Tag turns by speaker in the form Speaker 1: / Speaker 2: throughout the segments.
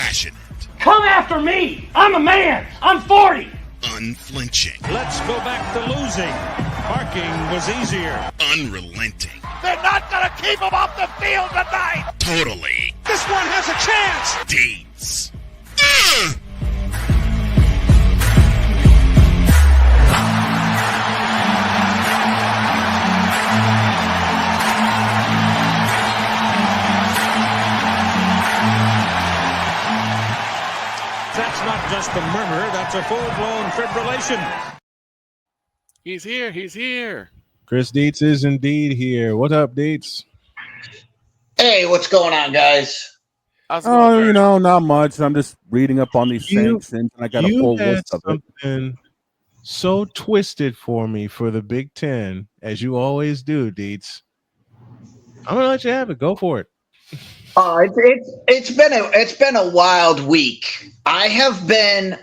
Speaker 1: Passionate.
Speaker 2: Come after me. I'm a man. I'm 40.
Speaker 1: Unflinching.
Speaker 3: Let's go back to losing. Parking was easier.
Speaker 1: Unrelenting.
Speaker 4: They're not going to keep him off the field tonight.
Speaker 1: Totally.
Speaker 4: This one has a chance.
Speaker 1: Dietz.
Speaker 3: That's not just a murmur, that's a full-blown fibrillation.
Speaker 5: He's here. He's here.
Speaker 6: Chris Dietz is indeed here. What up, Dietz?
Speaker 7: Hey, what's going on, guys?
Speaker 5: How's it going, Greg?
Speaker 8: Not much. I'm just reading up on these sanctions, and I got a full list of it.
Speaker 6: Something so twisted for me for the Big Ten, as you always do, Dietz. I'm gonna let you have it. Go for it.
Speaker 7: It's been a wild week. I have been,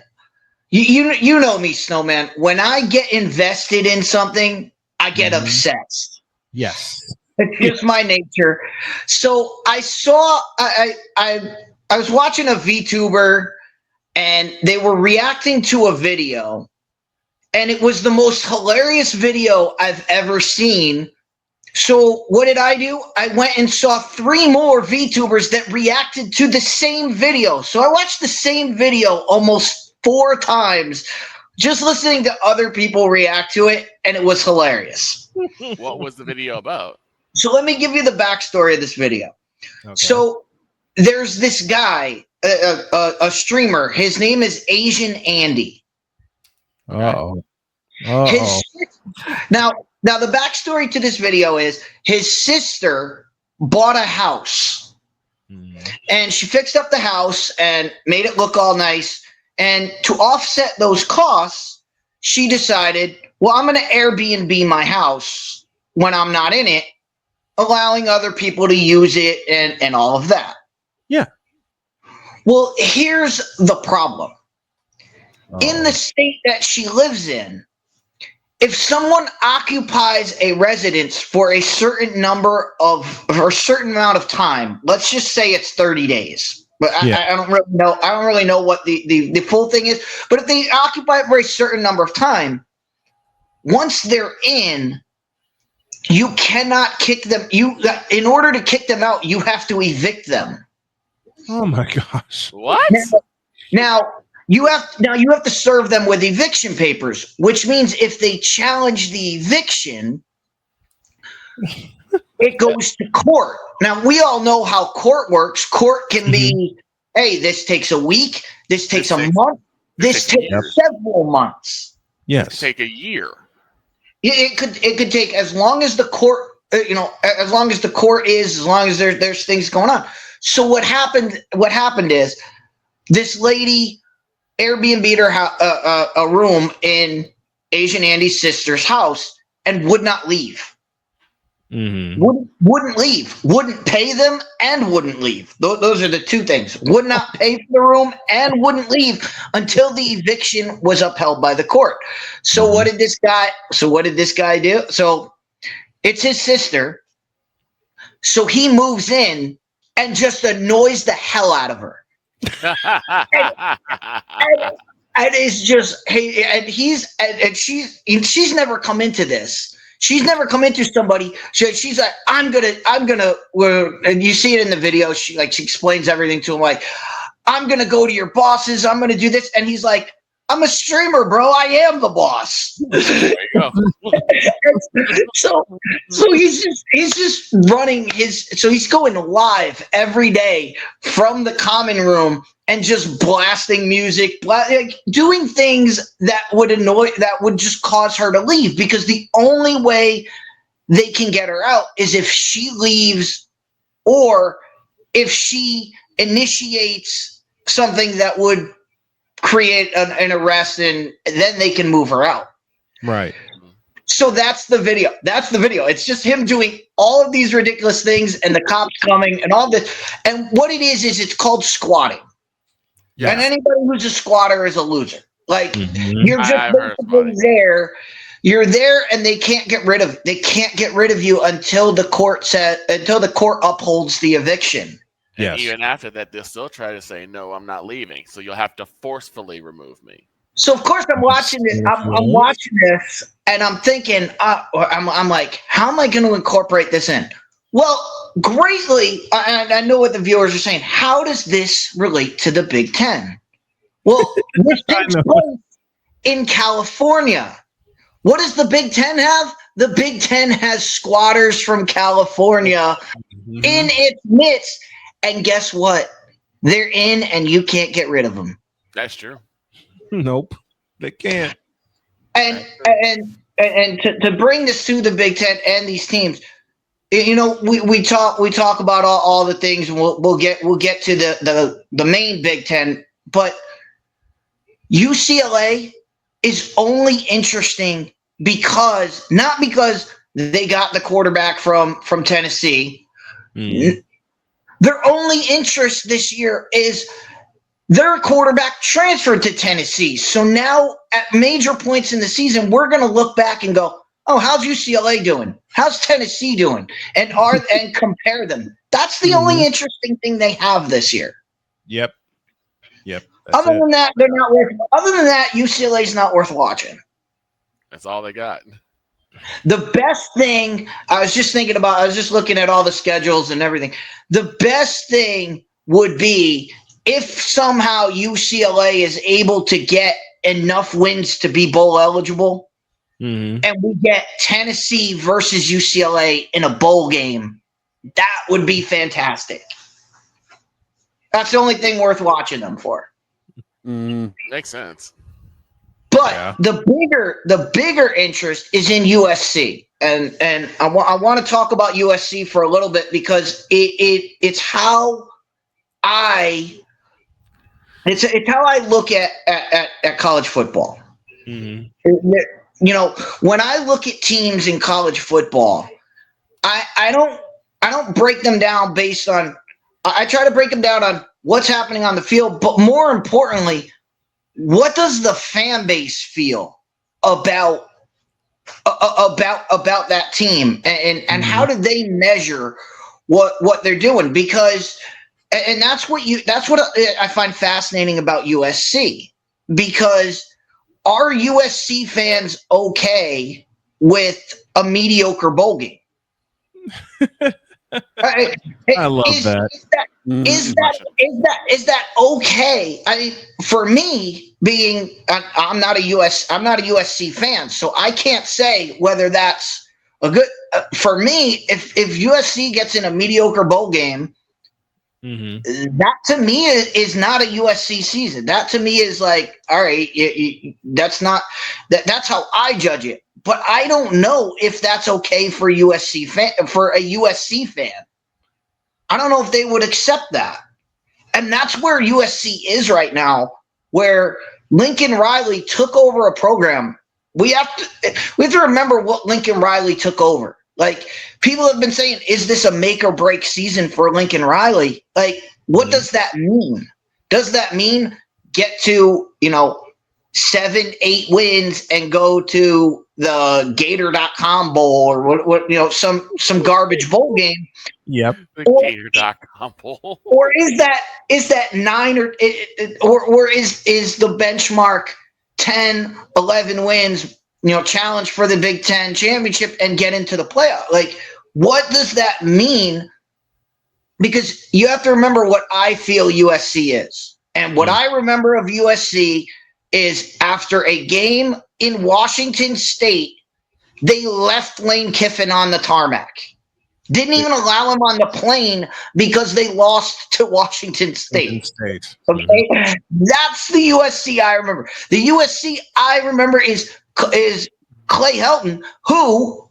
Speaker 7: you know me, Snowman. When I get invested in something, I get obsessed.
Speaker 6: Yes,
Speaker 7: it's just my nature. So I saw, I was watching a VTuber, and they were reacting to a video, and it was the most hilarious video I've ever seen. So what did I do? I went and saw 3 more VTubers that reacted to the same video. So I watched the same video almost 4 times, just listening to other people react to it, and it was hilarious.
Speaker 5: What was the video about?
Speaker 7: So let me give you the backstory of this video.
Speaker 6: okay.
Speaker 7: So there's this guy, a streamer. His name is Asian Andy.
Speaker 6: Uh-oh.
Speaker 7: Now the backstory to this video is his sister bought a house, and she fixed up the house and made it look all nice. And to offset those costs, she decided, well, I'm going to Airbnb my house when I'm not in it, allowing other people to use it and all of that.
Speaker 6: Yeah.
Speaker 7: Well, here's the problem. In the state that she lives in, if someone occupies a residence for a certain certain amount of time, let's just say it's 30 days. But I don't really know. I don't really know what the full thing is. But if they occupy it for a certain number of time, once they're in, you cannot kick them. In order to kick them out, you have to evict them.
Speaker 6: Oh my gosh.
Speaker 5: What?
Speaker 7: Now you have to serve them with eviction papers, which means if they challenge the eviction, it goes to court. Now we all know how court works. Court can be, hey, this takes a week, this takes a month, this takes several months.
Speaker 6: Yes.
Speaker 5: It could take a year.
Speaker 7: It could take as long as the court, as long as the court is, as long as there's things going on. So what happened is this lady Airbnb'd her a room in Asian Andy's sister's house and would not leave. Wouldn't leave. Wouldn't pay them and wouldn't leave. Those are the 2 things. Would not pay for the room and wouldn't leave until the eviction was upheld by the court. So what did this guy do? So it's his sister. So he moves in and just annoys the hell out of her. and it's just, hey, and she's never come into this. She's never come into somebody. She's like, I'm gonna. And you see it in the video. She explains everything to him. Like, I'm gonna go to your bosses. I'm gonna do this. And he's like, I'm a streamer, bro. I am the boss.
Speaker 5: There you go.
Speaker 7: so he's just running his. So he's going live every day from the common room and just blasting music, doing things that would just cause her to leave, because the only way they can get her out is if she leaves or if she initiates something that would create an arrest, and then they can move her out.
Speaker 6: Right.
Speaker 7: So that's the video. It's just him doing all of these ridiculous things and the cops coming and all this. And what it is it's called squatting. Yes. And anybody who's a squatter is a loser. Like, you're just basically there. You're there, and they can't get rid of you until the court upholds the eviction.
Speaker 5: And
Speaker 6: Yes.
Speaker 5: even after that, they'll still try to say, no, I'm not leaving. So you'll have to forcefully remove me.
Speaker 7: So of course I'm watching this. I'm watching this, and I'm thinking, I'm like, how am I going to incorporate this in? Well, greatly, and I know what the viewers are saying. How does this relate to the Big Ten? Well, this takes place in California. What does the Big Ten have? The Big Ten has squatters from California in its midst, and guess what? They're in, and you can't get rid of them.
Speaker 5: That's true.
Speaker 6: Nope, they can't.
Speaker 7: And to bring this to the Big Ten and these teams, you know, we talk about all the things, and we'll get to the main Big Ten, but UCLA is only interesting not because they got the quarterback from Tennessee. Their only interest this year is their quarterback transferred to Tennessee. So now at major points in the season, we're going to look back and go, oh, how's UCLA doing? How's Tennessee doing? And compare them. That's the only interesting thing they have this year.
Speaker 6: Yep.
Speaker 7: Other than that, they're not worth. Other than that, UCLA's not worth watching.
Speaker 5: That's all they got.
Speaker 7: The best thing I was just thinking about, I was just looking at all the schedules and everything. The best thing would be if somehow UCLA is able to get enough wins to be bowl eligible, and we get Tennessee versus UCLA in a bowl game. That would be fantastic. That's the only thing worth watching them for.
Speaker 5: Makes sense.
Speaker 7: But the bigger interest is in USC, and I want to talk about USC for a little bit because it's how I look at college football. You know, when I look at teams in college football, I don't break them down based on. I try to break them down on what's happening on the field, but more importantly, what does the fan base feel about that team, and how do they measure what they're doing? Because that's what I find fascinating about USC, because are USC fans okay with a mediocre bowl game?
Speaker 6: I love that.
Speaker 7: Is that okay? I mean, for me, I'm not a USC fan, so I can't say whether that's a good. For me, if USC gets in a mediocre bowl game, that to me is not a USC season. That to me is like, all right, that's not that's how I judge it. But I don't know if that's okay for a USC fan. I don't know if they would accept that. And that's where USC is right now, where Lincoln Riley took over a program. We have to remember what Lincoln Riley took over. Like, people have been saying, is this a make or break season for Lincoln Riley? Like, what does that mean? Does that mean get to, 7-8 wins and go to the Gator.com bowl or what some garbage bowl game?
Speaker 6: Yep.
Speaker 5: The Gator.com bowl.
Speaker 7: Or is that 9 or is the benchmark 10, 11 wins, challenge for the Big Ten championship and get into the playoff? Like, what does that mean? Because you have to remember what I feel USC is. And what I remember of USC is after a game in Washington State, they left Lane Kiffin on the tarmac. Didn't even allow him on the plane because they lost to Washington State. Okay? That's the USC I remember. The USC I remember is Clay Helton, who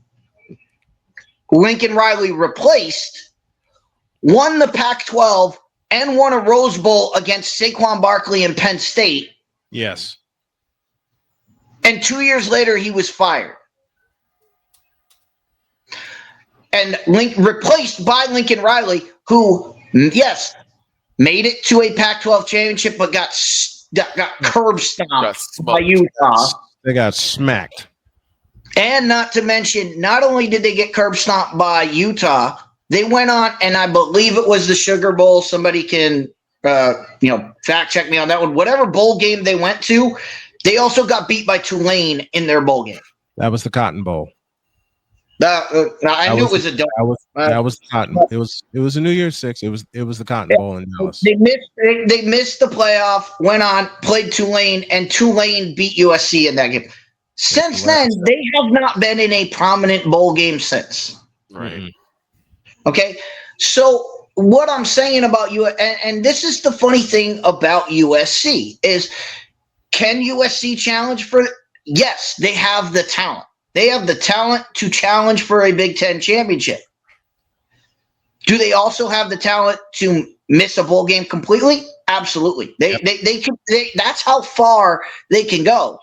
Speaker 7: Lincoln Riley replaced, won the Pac-12 and won a Rose Bowl against Saquon Barkley and Penn State.
Speaker 6: Yes.
Speaker 7: And 2 years later, he was fired. And replaced by Lincoln Riley, who, yes, made it to a Pac-12 championship, but got curb stomped by Utah.
Speaker 6: They got smacked.
Speaker 7: And not to mention, not only did they get curb stomped by Utah, They went on, and I believe it was the Sugar Bowl. Somebody can, fact check me on that one. Whatever bowl game they went to, they also got beat by Tulane in their bowl game.
Speaker 6: That was the Cotton Bowl.
Speaker 7: I knew it was a dome.
Speaker 6: That was the Cotton. It was a New Year's Six. It was the Cotton Bowl in Dallas.
Speaker 7: They missed the playoff. Went on, played Tulane, and Tulane beat USC in that game. Since then, they have not been in a prominent bowl game since.
Speaker 5: Right.
Speaker 7: Okay, so what I'm saying about you, and this is the funny thing about USC is, can USC challenge for? Yes, they have the talent. They have the talent to challenge for a Big Ten championship. Do they also have the talent to miss a bowl game completely? Absolutely. They can. That's how far they can go.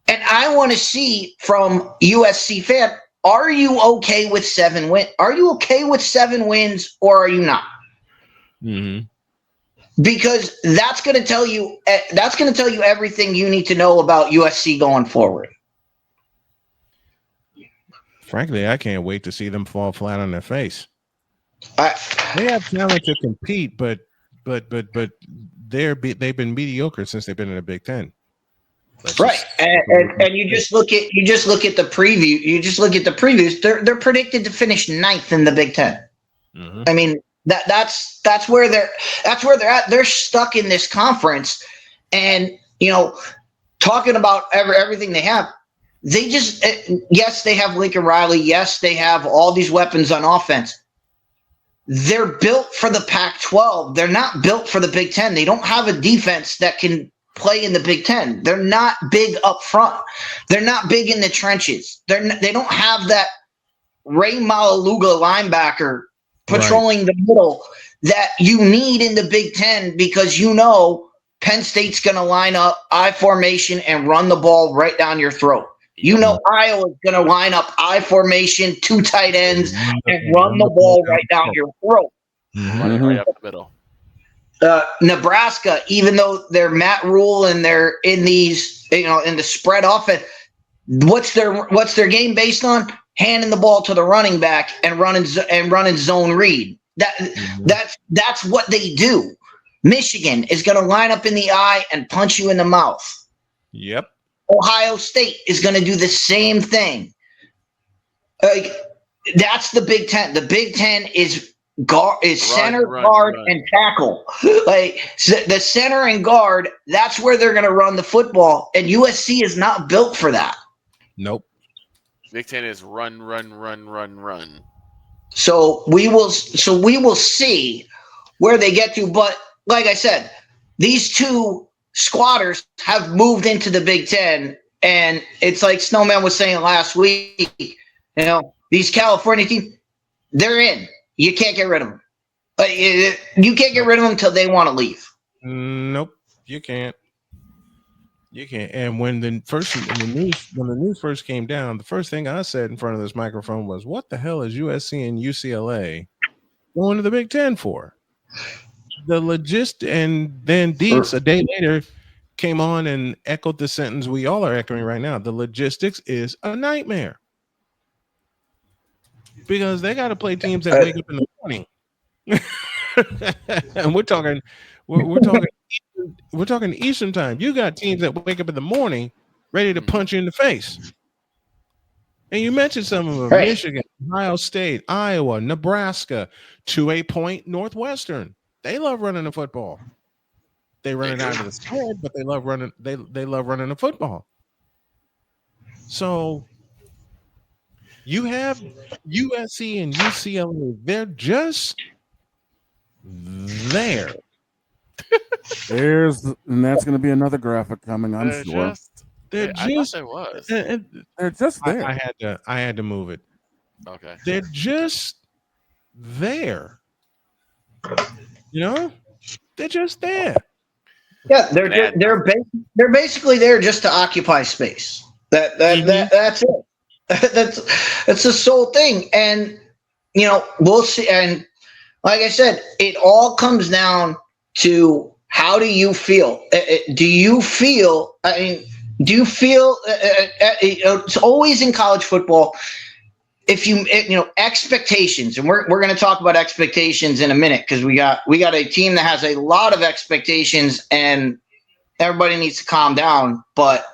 Speaker 7: And I want to see from USC fan, are you okay with 7 wins? Are you okay with 7 wins, or are you not?
Speaker 6: Mm-hmm.
Speaker 7: Because that's going to tell you. That's going to tell you everything you need to know about USC going forward.
Speaker 6: Frankly, I can't wait to see them fall flat on their face. They have talent to compete, but they've been mediocre since they've been in the Big Ten.
Speaker 7: Right, and you just look at the preview. You just look at the previews. They're predicted to finish 9th in the Big Ten.
Speaker 6: Mm-hmm.
Speaker 7: I mean that's where they're at. They're stuck in this conference, and talking about everything they have. They just yes, they have Lincoln Riley. Yes, they have all these weapons on offense. They're built for the Pac-12. They're not built for the Big Ten. They don't have a defense that can play in the Big Ten. They're not big up front. They're not big in the trenches. They don't have that Ray Malaluga linebacker patrolling the middle that you need in the Big Ten, because Penn State's going to line up I formation and run the ball right down your throat. Iowa's going to line up I formation, 2 tight ends, and run the ball right down your throat.
Speaker 5: Running right up the middle.
Speaker 7: Nebraska, even though they're Matt Rule and they're in these, in the spread offense, what's their game based on? Handing the ball to the running back and running zone read. That's what they do. Michigan is going to line up in the eye and punch you in the mouth.
Speaker 6: Yep.
Speaker 7: Ohio State is going to do the same thing. That's the Big Ten. The Big Ten is center, guard, and tackle. The center and guard, that's where they're going to run the football, and USC is not built for that.
Speaker 6: Nope.
Speaker 5: Big Ten is run.
Speaker 7: So we will see where they get to. But like I said, these 2 squatters have moved into the Big Ten, and it's like Snowman was saying last week. These California teams, they're in. You can't get rid of them. You can't get rid of them until they want to leave.
Speaker 6: Nope, you can't. You can't. And when the news first came down, the first thing I said in front of this microphone was, "What the hell is USC and UCLA going to the Big Ten for?" And then Dietz a day later came on and echoed the sentence we all are echoing right now. The logistics is a nightmare because they got to play teams that wake up in the morning. And we're talking Eastern time. You got teams that wake up in the morning ready to punch you in the face. And you mentioned some of them: right. Michigan, Ohio State, Iowa, Nebraska, to a point, Northwestern. They love running the football. They run it out of the spread, but they love running. They love running the football. So you have USC and UCLA. They're just there.
Speaker 8: And that's going to be another graphic coming, I'm sure.
Speaker 5: I thought there was.
Speaker 8: They're just there.
Speaker 6: I had to move it.
Speaker 5: Okay.
Speaker 6: They're just there. They're just there.
Speaker 7: Yeah, they're basically there just to occupy space. That's it. That's the sole thing. And we'll see. And like I said, it all comes down to, how do you feel? Do you feel? It's always in college football. expectations, and we're going to talk about expectations in a minute because we got a team that has a lot of expectations and everybody needs to calm down. But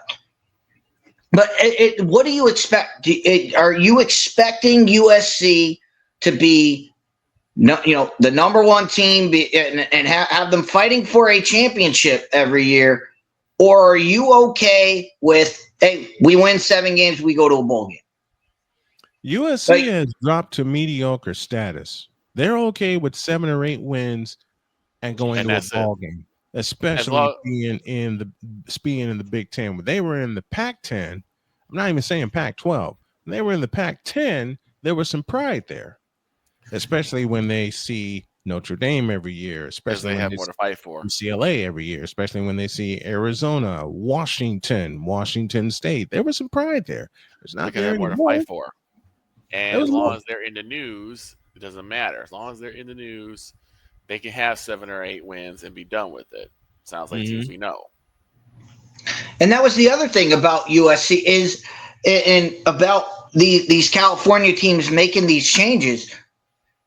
Speaker 7: what do you expect? Are you expecting USC to be the number one team and have them fighting for a championship every year, or are you okay with, hey, we win 7 games, we go to a bowl game?
Speaker 6: USC has dropped to mediocre status. They're okay with 7 or 8 wins and going to a ball game, especially being in the Big Ten. When they were in the Pac-10, I'm not even saying Pac-12. When they were in the Pac-10, there was some pride there, especially when they see Notre Dame every year, especially
Speaker 5: they
Speaker 6: when
Speaker 5: have
Speaker 6: they
Speaker 5: more to fight for.
Speaker 6: UCLA every year, especially when they see Arizona, Washington State. There was some pride there. There's not there
Speaker 5: more to
Speaker 6: anymore.
Speaker 5: fight for. And as long as they're in the news, it doesn't matter. As long as they're in the news, they can have 7 or 8 wins and be done with it. Sounds like teams we know.
Speaker 7: And that was the other thing about USC is, and about these California teams making these changes.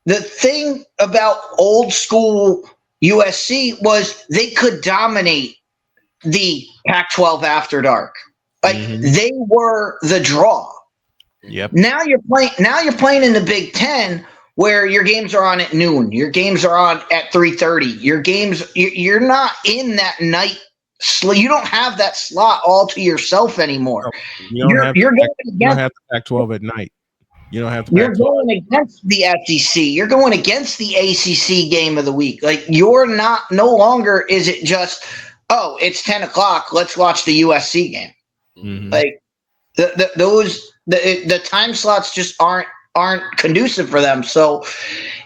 Speaker 7: The thing about old school USC was they could dominate the Pac-12 after dark. Like they were the draw.
Speaker 6: Yep.
Speaker 7: Now you're playing in the Big Ten where your games are on at noon. Your games are on at 3:30. Your games, you're not in that night. You don't have that slot all to yourself anymore.
Speaker 6: You don't have the Pac-12 at night. You don't have to.
Speaker 7: You're going against the SEC. You're going against the ACC game of the week. Like you're not. No longer is it just, oh, it's 10 o'clock. Let's watch the USC game.
Speaker 6: Mm-hmm.
Speaker 7: Like the time slots just aren't conducive for them. So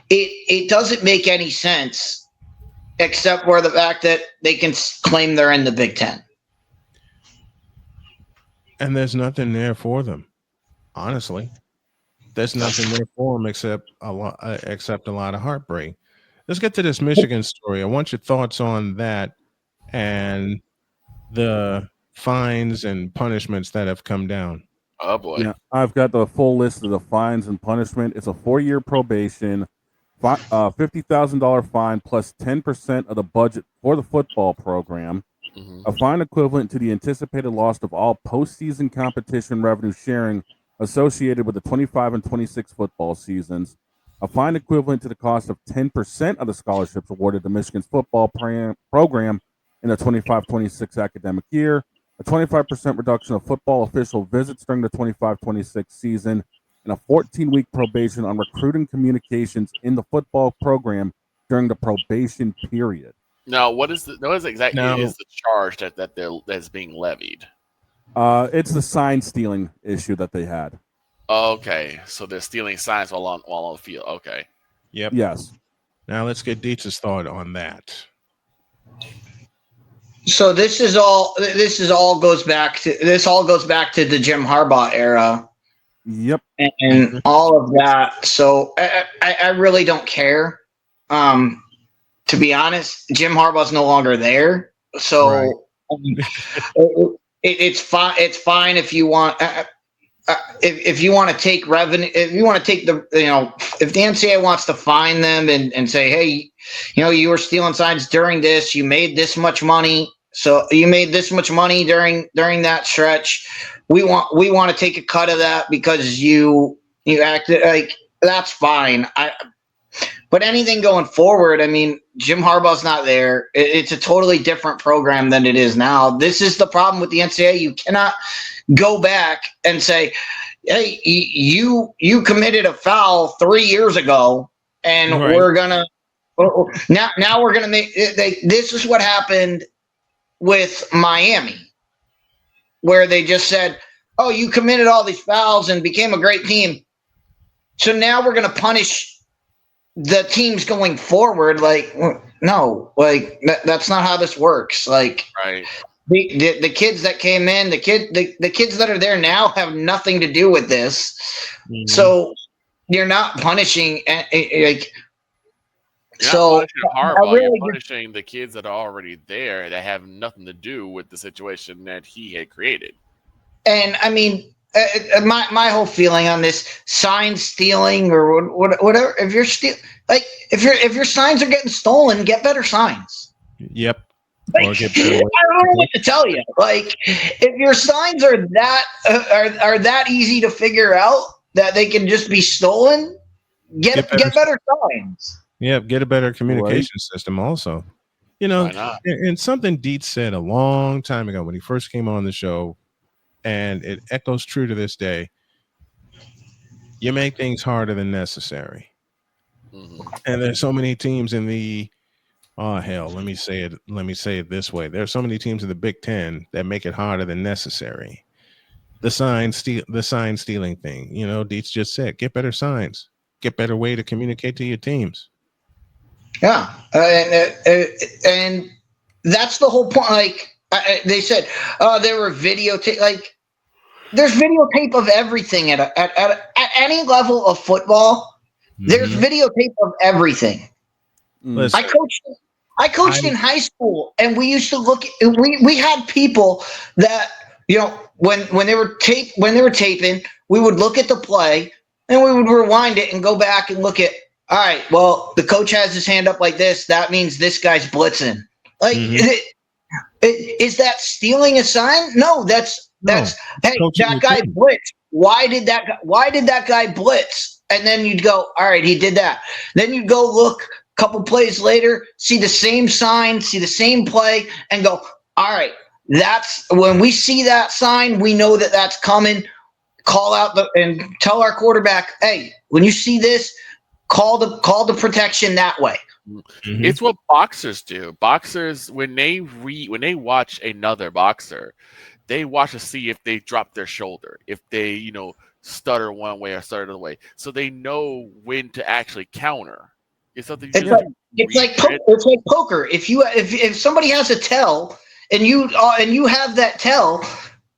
Speaker 7: it doesn't make any sense, except for the fact that they can claim they're in the Big Ten.
Speaker 6: And there's nothing there for them, honestly. There's nothing there for them except a lot of heartbreak. Let's get to this Michigan story. I want your thoughts on that and the fines and punishments that have come down.
Speaker 5: Oh boy!
Speaker 8: Yeah, I've got the full list of the fines and punishment. It's a 4-year probation, $50,000 fine plus 10% of the budget for the football program, a fine equivalent to the anticipated loss of all postseason competition revenue sharing associated with the 25 and 26 football seasons, a fine equivalent to the cost of 10% of the scholarships awarded to Michigan's football program in the 25-26 academic year, a 25% reduction of football official visits during the 25-26 season, and a 14-week probation on recruiting communications in the football program during the probation period.
Speaker 5: Now, what is exactly the charge that's being levied?
Speaker 8: It's the sign stealing issue that they had.
Speaker 5: Okay, so they're stealing signs while on the field. Okay.
Speaker 6: Yep.
Speaker 8: Yes.
Speaker 6: Now let's get Dietz's thought on that.
Speaker 7: So this all goes back to the Jim Harbaugh era.
Speaker 8: Yep.
Speaker 7: And all of that. So I really don't care. To be honest, Jim Harbaugh's no longer there. So it's fine. It's fine if you want. If you want to take revenue, if you want to take if the NCAA wants to fine them and say, hey, you were stealing signs during this, you made this much money, so you made this much money during that stretch. We want to take a cut of that because you acted like, that's fine. But anything going forward, I mean, Jim Harbaugh's not there. It's a totally different program than it is now. This is the problem with the NCAA. You cannot go back and say, hey, you committed a foul 3 years ago, and we're gonna now we're gonna make. This is what happened with Miami, where they just said, oh, you committed all these fouls and became a great team, so now we're gonna punish the teams going forward. Like, no, like that's not how this works. Like,
Speaker 5: right.
Speaker 7: The kids that came in, the kids that are there now have nothing to do with this. Mm-hmm. So you're not punishing like.
Speaker 5: You're punishing the kids that are already there that have nothing to do with the situation that he had created.
Speaker 7: And I mean, my whole feeling on this sign stealing or whatever. If you're if your signs are getting stolen, get better signs.
Speaker 6: Yep.
Speaker 7: Like, I don't know what to tell you. Like, if your signs are that easy to figure out that they can just be stolen, get better signs.
Speaker 6: Yep. Get a better communication system also. You know, and something Dietz said a long time ago when he first came on the show, and it echoes true to this day. You make things harder than necessary. And there's so many teams in the let me say it this way. There's so many teams in the Big Ten that make it harder than necessary. The sign stealing thing. You know, Dietz just said, get better signs, get better way to communicate to your teams.
Speaker 7: Yeah, and that's the whole point. Like they said, there were videotape. Like, there's videotape of everything at any level of football. There's videotape of everything.
Speaker 6: Listen,
Speaker 7: I coached in high school, and we used to look. We had people that, you know, when they were taping, we would look at the play and we would rewind it and go back and look at. All right, well, the coach has his hand up like this. That means this guy's blitzing. Like, is that stealing a sign? No, that's hey, that guy blitzed. Why did that guy blitz? And then you'd go, all right, he did that. Then you'd go look a couple plays later, see the same sign, see the same play, and go, all right, that's when we see that sign, we know that that's coming. Call out and tell our quarterback, hey, when you see this, call the protection that way.
Speaker 5: It's what boxers do. Boxers, when they watch another boxer, they watch to see if they drop their shoulder, if they, you know, stutter one way or stutter the way, so they know when to actually counter. It's something.
Speaker 7: It's like poker. If somebody has a tell and you have that tell,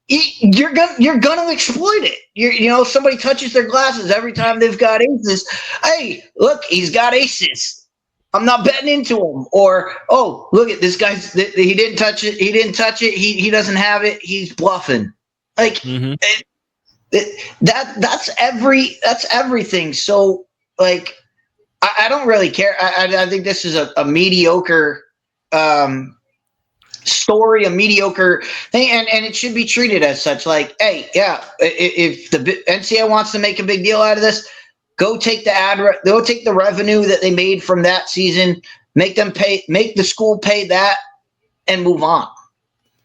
Speaker 7: you're gonna exploit it. You know, somebody touches their glasses every time they've got aces. Hey, look, he's got aces. I'm not betting into him. Or, oh, look at this guy's. He didn't touch it. He didn't touch it. He doesn't have it. He's bluffing. Like that's everything. So, like, I don't really care. I think this is a mediocre story, a mediocre thing, and it should be treated as such. Like, hey, yeah, if the NCAA wants to make a big deal out of this, go take the revenue that they made from that season, make the school pay that, and move on.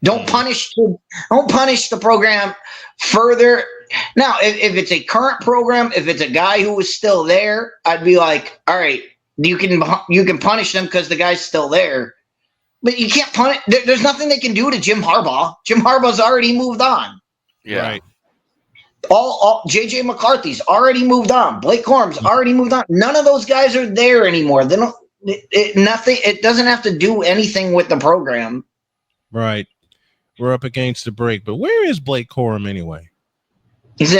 Speaker 7: Don't punish the program further. Now, if it's a current program, if it's a guy who was still there, I'd be like, all right, you can punish them because the guy's still there. But you can't punish. There's nothing they can do to Jim Harbaugh. Jim Harbaugh's already moved on.
Speaker 5: Yeah. Right.
Speaker 7: All JJ McCarthy's already moved on. Blake Corum's already moved on. None of those guys are there anymore. They don't. Nothing. It doesn't have to do anything with the program.
Speaker 6: Right. We're up against the break, but where is Blake Corum anyway?
Speaker 7: He's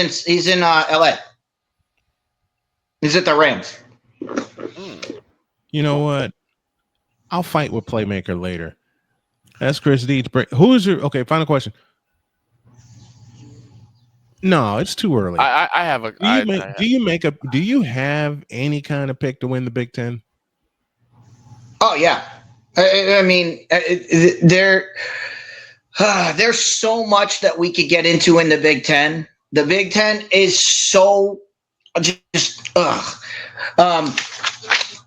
Speaker 7: in LA. He's at the Rams.
Speaker 6: You know what? I'll fight with Playmaker later. That's Chris Dietz. Who is your final question? No, it's too early.
Speaker 5: I have a.
Speaker 6: Do you have any kind of pick to win the Big Ten?
Speaker 7: Oh yeah, I mean there's so much that we could get into in the Big Ten. The Big Ten is so just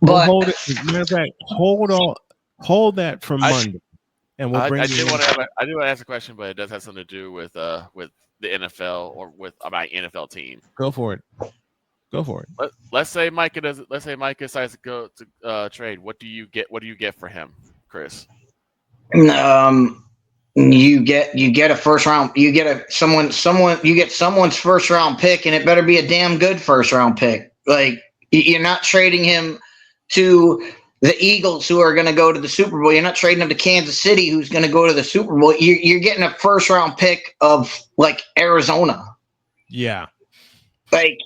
Speaker 7: but
Speaker 6: hold it. Matter of fact, hold that for Monday, and we'll bring.
Speaker 5: I do want to ask a question, but it does have something to do with the NFL or with my NFL team.
Speaker 6: Go for it.
Speaker 5: Let's say Micah decides to go to trade. What do you get? What do you get for him, Chris?
Speaker 7: You get a first round. You get someone's first round pick, and it better be a damn good first round pick. Like, you're not trading him to the Eagles, who are going to go to the Super Bowl. You're not trading him to Kansas City, who's going to go to the Super Bowl. You're getting a first round pick of like Arizona.
Speaker 6: Yeah.
Speaker 7: Like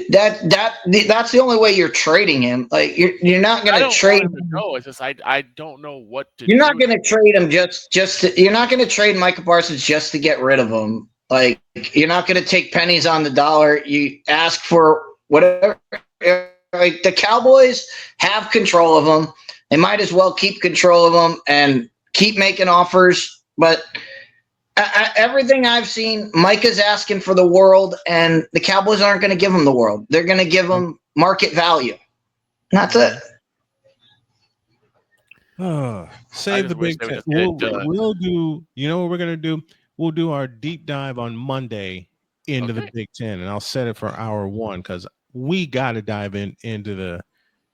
Speaker 7: that's the only way you're trading him. Like, you're not going to trade him.
Speaker 5: No, it's just I don't know what to.
Speaker 7: You're not going to trade him just. You're not going to trade Micah Parsons just to get rid of him. Like, you're not going to take pennies on the dollar. You ask for whatever. Like, the Cowboys have control of them. They might as well keep control of them and keep making offers. But everything I've seen, Micah's asking for the world, and the Cowboys aren't going to give him the world. They're going to give him market value. And that's it.
Speaker 6: Save the Big Ten. We'll do. You know what we're gonna do? We'll do our deep dive on Monday into the Big Ten, and I'll set it for hour 1 because we got to dive into the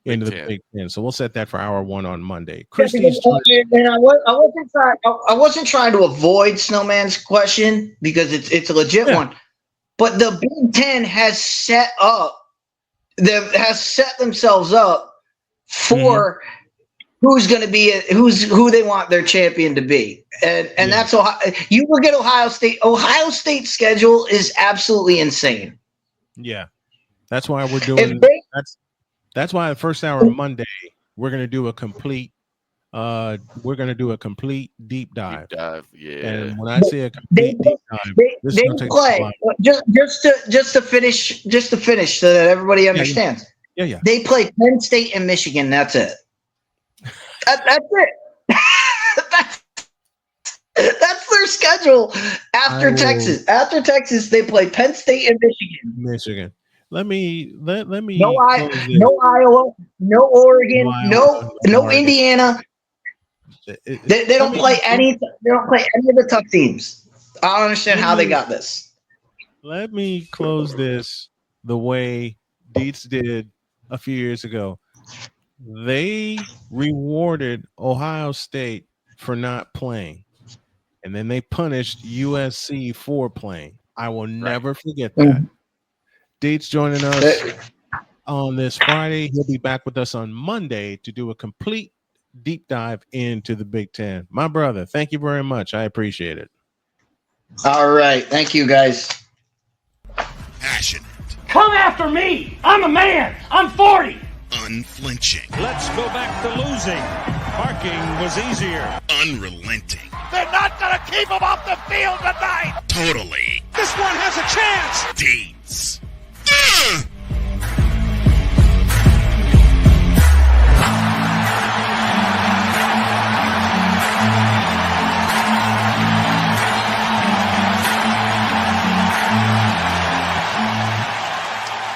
Speaker 6: Big Ten. So we'll set that for hour 1 on Monday. Christie's.
Speaker 7: And I wasn't trying to avoid Snowman's question because it's a legit one, but the Big Ten has set themselves up for. Who's going to be who they want their champion to be, and that's Ohio. You look at Ohio State. Ohio State's schedule is absolutely insane.
Speaker 6: Yeah, that's why we're doing. That's why the first hour of Monday we're going to do a complete. We're going to do a complete deep dive.
Speaker 5: Yeah.
Speaker 6: And when I say a complete deep dive,
Speaker 7: they play just to finish so that everybody understands.
Speaker 6: Yeah.
Speaker 7: They play Penn State and Michigan. That's it. That's it. That's their schedule after Texas. After Texas, they play Penn State and
Speaker 6: Michigan. Let me.
Speaker 7: No Iowa, no Oregon, no Indiana. They don't play any. They don't play any of the tough teams. I don't understand how they got this.
Speaker 6: Let me close this the way Dietz did a few years ago. They rewarded Ohio State for not playing, and then they punished USC for playing. I will never forget that. Dietz joining us on this Friday. He'll be back with us on Monday to do a complete deep dive into the Big Ten. My brother, thank you very much. I appreciate it.
Speaker 7: All right. Thank you, guys.
Speaker 1: Passionate.
Speaker 2: Come after me. I'm a man. I'm 40.
Speaker 1: Unflinching.
Speaker 3: Let's go back to losing. Parking was easier.
Speaker 1: Unrelenting.
Speaker 4: They're not going to keep him off the field tonight.
Speaker 1: Totally.
Speaker 4: This one has a chance.
Speaker 1: Dietz.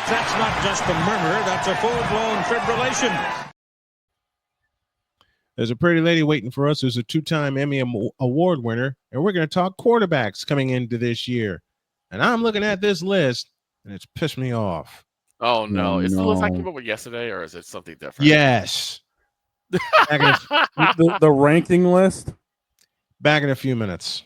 Speaker 3: That's not just a murmur, that's a full-blown fibrillation.
Speaker 6: There's a pretty lady waiting for us who's a 2-time Emmy Award winner, and we're going to talk quarterbacks coming into this year. And I'm looking at this list, and it's pissed me off.
Speaker 5: Oh, no. Is the list I came up with yesterday, or is it something different?
Speaker 6: Yes.
Speaker 8: The ranking list?
Speaker 6: Back in a few minutes.